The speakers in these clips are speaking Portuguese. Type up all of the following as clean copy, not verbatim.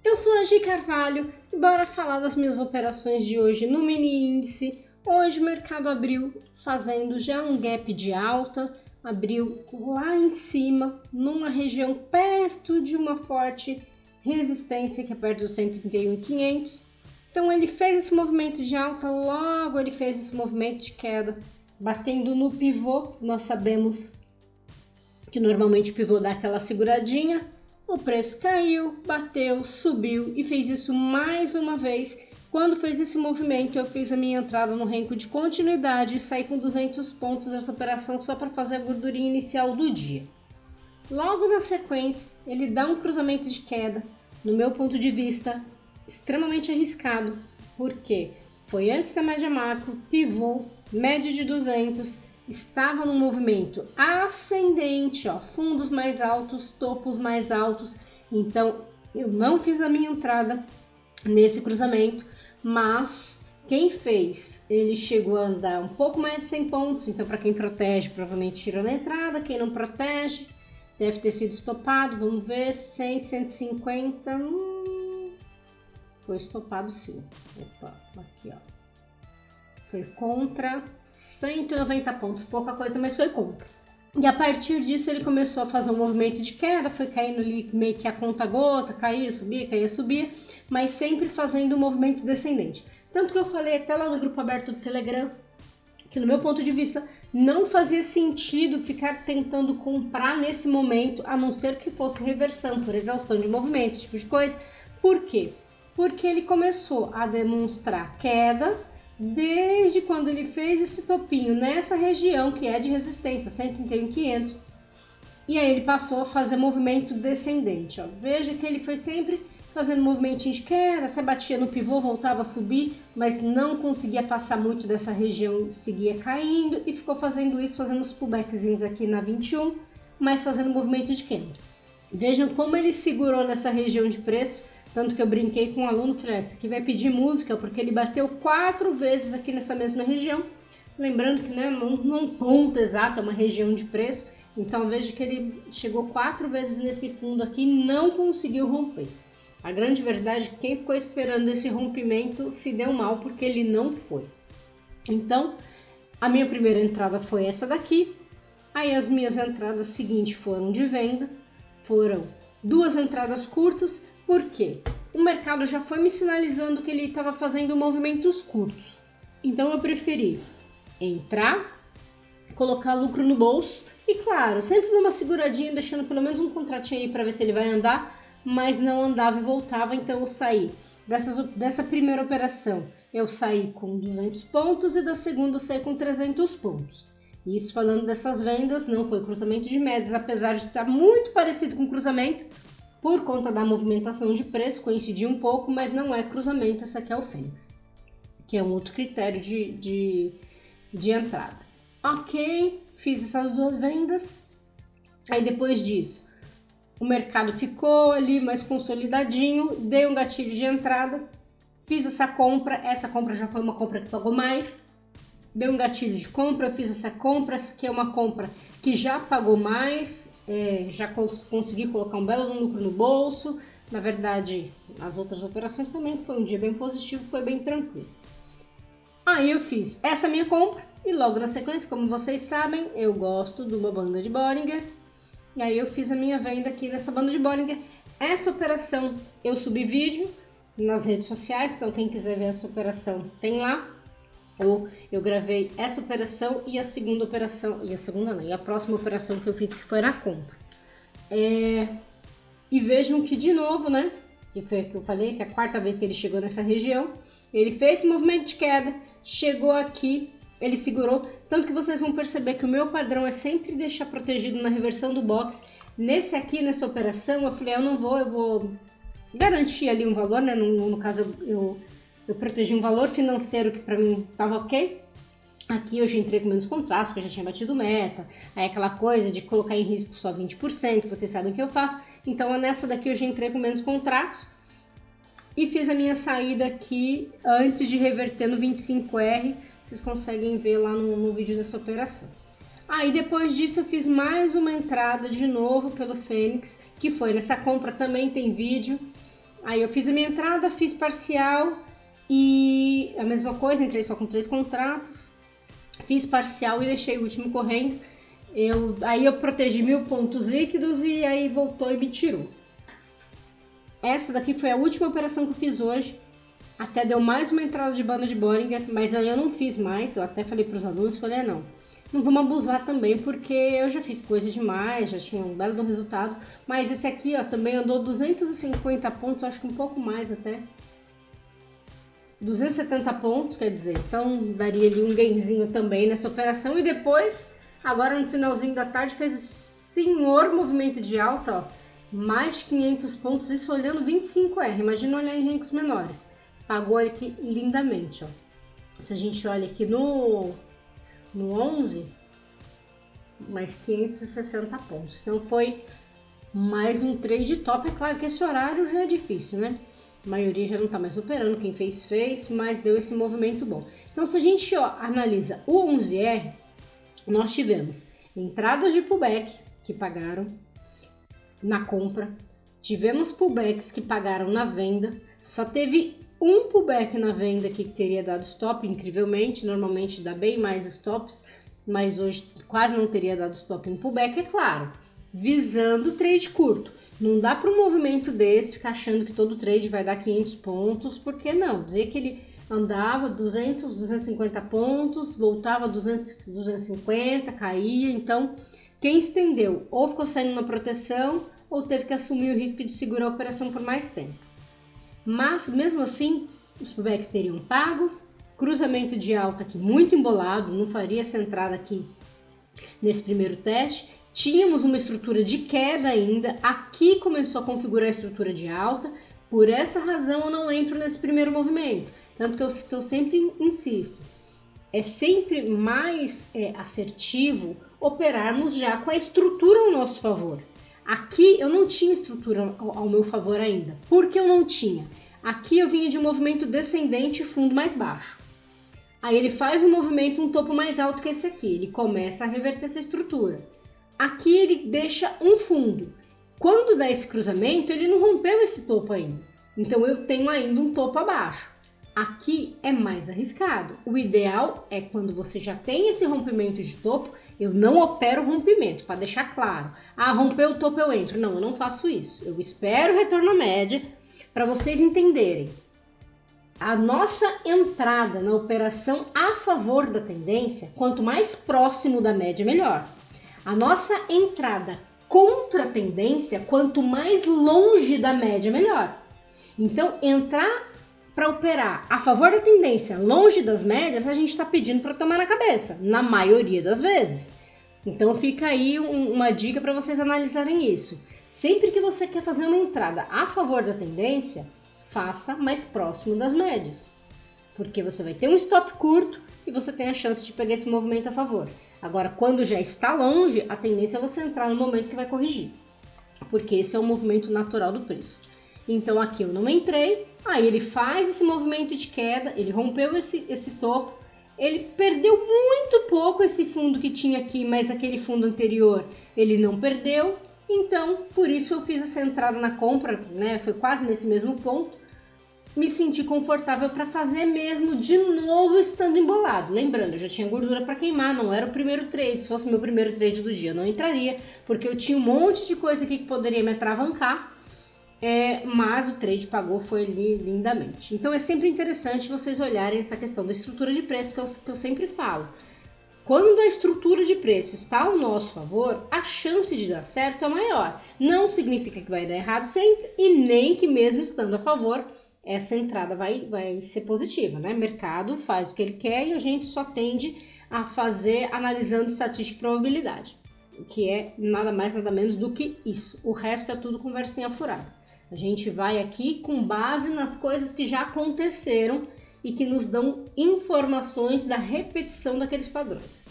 Eu sou a Gi Carvalho e bora falar das minhas operações de hoje no mini índice. Hoje o mercado abriu fazendo já um gap de alta, abriu lá em cima, numa região perto de uma forte resistência que é perto dos 131.500. Então ele fez esse movimento de alta, logo ele fez esse movimento de queda, batendo no pivô. Nós sabemos que normalmente o pivô dá aquela seguradinha, o preço caiu, bateu, subiu e fez isso mais uma vez. Quando fez esse movimento, eu fiz a minha entrada no renco de continuidade e saí com 200 pontos dessa operação só para fazer a gordurinha inicial do dia. Logo na sequência, ele dá um cruzamento de queda, no meu ponto de vista, extremamente arriscado, porque foi antes da média macro, pivô, média de 200, estava no movimento ascendente, fundos mais altos, topos mais altos, então eu não fiz a minha entrada nesse cruzamento, mas quem fez, ele chegou a andar um pouco mais de 100 pontos, então para quem protege, provavelmente tirou na entrada, quem não protege, deve ter sido estopado, vamos ver, 100, 150, foi estopado sim, opa, aqui foi contra 190 pontos, pouca coisa, mas foi contra. E a partir disso ele começou a fazer um movimento de queda, foi caindo ali meio que a conta gota, caía, subia, mas sempre fazendo um movimento descendente. Tanto que eu falei até lá no grupo aberto do Telegram, que no meu ponto de vista não fazia sentido ficar tentando comprar nesse momento, a não ser que fosse reversão por exaustão de movimento, esse tipo de coisa. Por quê? Porque ele começou a demonstrar queda, desde quando ele fez esse topinho nessa região que é de resistência, 131.500, e aí ele passou a fazer movimento descendente. Veja que ele foi sempre fazendo movimento de queda, você batia no pivô, voltava a subir, mas não conseguia passar muito dessa região, seguia caindo e ficou fazendo isso, fazendo os pullbackzinhos aqui na 21, mas fazendo movimento de queda. Vejam como ele segurou nessa região de preço. Tanto que eu brinquei com um aluno, falei, esse aqui vai pedir música, porque ele bateu 4 vezes aqui nessa mesma região. Lembrando que não ponto exato, é uma região de preço. Então veja que ele chegou 4 vezes nesse fundo aqui e não conseguiu romper. A grande verdade é que quem ficou esperando esse rompimento se deu mal, porque ele não foi. Então, a minha primeira entrada foi essa daqui. Aí as minhas entradas seguintes foram de venda, foram 2 entradas curtas. Por quê? O mercado já foi me sinalizando que ele estava fazendo movimentos curtos. Então eu preferi entrar, colocar lucro no bolso e, claro, sempre numa seguradinha, deixando pelo menos um contratinho aí para ver se ele vai andar, mas não andava e voltava, então eu saí. Dessa primeira operação eu saí com 200 pontos e da segunda eu saí com 300 pontos. Isso falando dessas vendas, não foi cruzamento de médias, apesar de estar muito parecido com cruzamento, por conta da movimentação de preço, coincidiu um pouco, mas não é cruzamento, essa aqui é o Fênix, que é um outro critério de entrada. Ok, fiz essas 2 vendas, aí depois disso, o mercado ficou ali mais consolidadinho, dei um gatilho de entrada, fiz essa compra já foi uma compra que pagou mais, dei um gatilho de compra, eu fiz essa aqui é uma compra que já pagou mais, já consegui colocar um belo lucro no bolso. Na verdade, as outras operações também foi um dia bem positivo, foi bem tranquilo. Aí eu fiz essa minha compra e logo na sequência, como vocês sabem, eu gosto de uma banda de Bollinger. E aí eu fiz a minha venda aqui nessa banda de Bollinger. Essa operação eu subi vídeo nas redes sociais, então quem quiser ver essa operação tem lá. Eu gravei essa operação e a segunda operação, e a próxima operação que eu fiz foi na compra. E vejam que de novo, que foi que eu falei, que é a 4ª vez que ele chegou nessa região, ele fez esse movimento de queda, chegou aqui, ele segurou, tanto que vocês vão perceber que o meu padrão é sempre deixar protegido na reversão do box. Nessa operação, eu falei, eu vou garantir ali um valor, no caso eu protegi um valor financeiro que para mim estava ok. Aqui eu já entrei com menos contratos, porque eu já tinha batido meta. Aí aquela coisa de colocar em risco só 20%, vocês sabem que eu faço. Então nessa daqui eu já entrei com menos contratos. E fiz a minha saída aqui antes de reverter no 25R. Vocês conseguem ver lá no vídeo dessa operação. Aí depois disso eu fiz mais uma entrada de novo pelo Fênix, que foi nessa compra, também tem vídeo. Aí eu fiz a minha entrada, fiz parcial e a mesma coisa, entrei só com 3 contratos, fiz parcial e deixei o último correndo. Aí eu protegi 1.000 pontos líquidos e aí voltou e me tirou. Essa daqui foi a última operação que eu fiz hoje. Até deu mais uma entrada de banda de Bollinger, mas aí eu não fiz mais. Eu até falei para os alunos, falei, não vamos abusar também, porque eu já fiz coisa demais, já tinha um belo resultado. Mas esse aqui, ó, também andou 250 pontos, acho que um pouco mais até. 270 pontos, quer dizer, então daria ali um gainzinho também nessa operação. E depois, agora no finalzinho da tarde, fez esse senhor movimento de alta, ó, mais de 500 pontos, isso olhando 25R, imagina olhar em rancos menores. Pagou aqui lindamente, ó. Se a gente olha aqui no 11, mais 560 pontos. Então foi mais um trade top. É claro que esse horário já é difícil, né? A maioria já não tá mais operando, quem fez, mas deu esse movimento bom. Então se a gente analisa o 11R, nós tivemos entradas de pullback que pagaram na compra, tivemos pullbacks que pagaram na venda, só teve um pullback na venda que teria dado stop, incrivelmente, normalmente dá bem mais stops, mas hoje quase não teria dado stop em pullback, é claro, visando trade curto. Não dá para um movimento desse ficar achando que todo trade vai dar 500 pontos, porque não, vê que ele andava 200, 250 pontos, voltava 200, 250, caía, então quem estendeu ou ficou saindo na proteção ou teve que assumir o risco de segurar a operação por mais tempo. Mas, mesmo assim, os pullbacks teriam pago, cruzamento de alta aqui muito embolado, não faria essa entrada aqui nesse primeiro teste. Tínhamos uma estrutura de queda ainda, aqui começou a configurar a estrutura de alta, por essa razão eu não entro nesse primeiro movimento. Tanto que eu sempre insisto, é sempre mais assertivo operarmos já com a estrutura ao nosso favor. Aqui eu não tinha estrutura ao meu favor ainda. Por que eu não tinha? Aqui eu vinha de um movimento descendente e fundo mais baixo. Aí ele faz um movimento, um topo mais alto que esse aqui. Ele começa a reverter essa estrutura. Aqui ele deixa um fundo. Quando dá esse cruzamento, ele não rompeu esse topo ainda. Então eu tenho ainda um topo abaixo. Aqui é mais arriscado. O ideal é quando você já tem esse rompimento de topo, eu não opero rompimento, para deixar claro. Ah, rompeu o topo, eu entro. Não, eu não faço isso. Eu espero o retorno à média para vocês entenderem. A nossa entrada na operação a favor da tendência, quanto mais próximo da média, melhor. A nossa entrada contra a tendência, quanto mais longe da média, melhor. Então, entrar para operar a favor da tendência, longe das médias, a gente está pedindo para tomar na cabeça, na maioria das vezes. Então fica aí uma dica para vocês analisarem isso. Sempre que você quer fazer uma entrada a favor da tendência, faça mais próximo das médias. Porque você vai ter um stop curto e você tem a chance de pegar esse movimento a favor. Agora, quando já está longe, a tendência é você entrar no momento que vai corrigir. Porque esse é o movimento natural do preço. Então aqui eu não entrei, aí ele faz esse movimento de queda, ele rompeu esse topo, ele perdeu muito pouco esse fundo que tinha aqui, mas aquele fundo anterior ele não perdeu, então por isso eu fiz essa entrada na compra, né? Foi quase nesse mesmo ponto, me senti confortável para fazer mesmo de novo estando embolado. Lembrando, eu já tinha gordura para queimar, não era o primeiro trade, se fosse o meu primeiro trade do dia eu não entraria, porque eu tinha um monte de coisa aqui que poderia me atravancar. Mas o trade pagou, foi ali lindamente. Então é sempre interessante vocês olharem essa questão da estrutura de preço que eu sempre falo. Quando a estrutura de preço está ao nosso favor, a chance de dar certo é maior. Não significa que vai dar errado sempre e nem que mesmo estando a favor, essa entrada vai ser positiva, né? O mercado faz o que ele quer e a gente só tende a fazer analisando estatística e probabilidade, que é nada mais nada menos do que isso. O resto é tudo conversinha furada. A gente vai aqui com base nas coisas que já aconteceram e que nos dão informações da repetição daqueles padrões.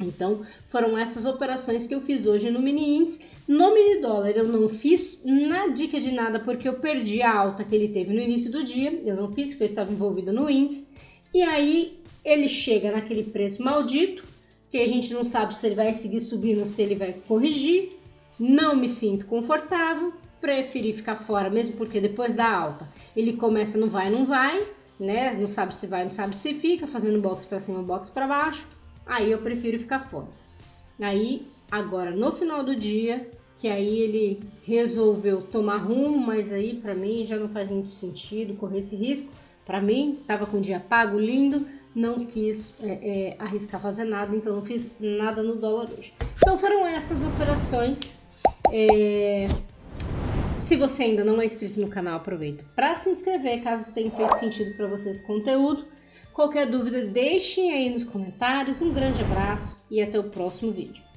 Então, foram essas operações que eu fiz hoje no mini índice. No mini dólar eu não fiz na dica de nada porque eu perdi a alta que ele teve no início do dia. Eu não fiz porque eu estava envolvida no índice. E aí ele chega naquele preço maldito, que a gente não sabe se ele vai seguir subindo ou se ele vai corrigir. Não me sinto confortável. preferi ficar fora, mesmo porque depois da alta ele começa não vai, né? Não sabe se vai, não sabe se fica, fazendo box para cima, box para baixo. Aí eu prefiro ficar fora. Aí, agora no final do dia, que aí ele resolveu tomar rumo, mas aí para mim já não faz muito sentido correr esse risco. Para mim, tava com o dia pago, lindo, não quis arriscar fazer nada, então não fiz nada no dólar hoje. Então foram essas operações. Se você ainda não é inscrito no canal, aproveita para se inscrever, caso tenha feito sentido para você esse conteúdo. Qualquer dúvida, deixem aí nos comentários. Um grande abraço e até o próximo vídeo.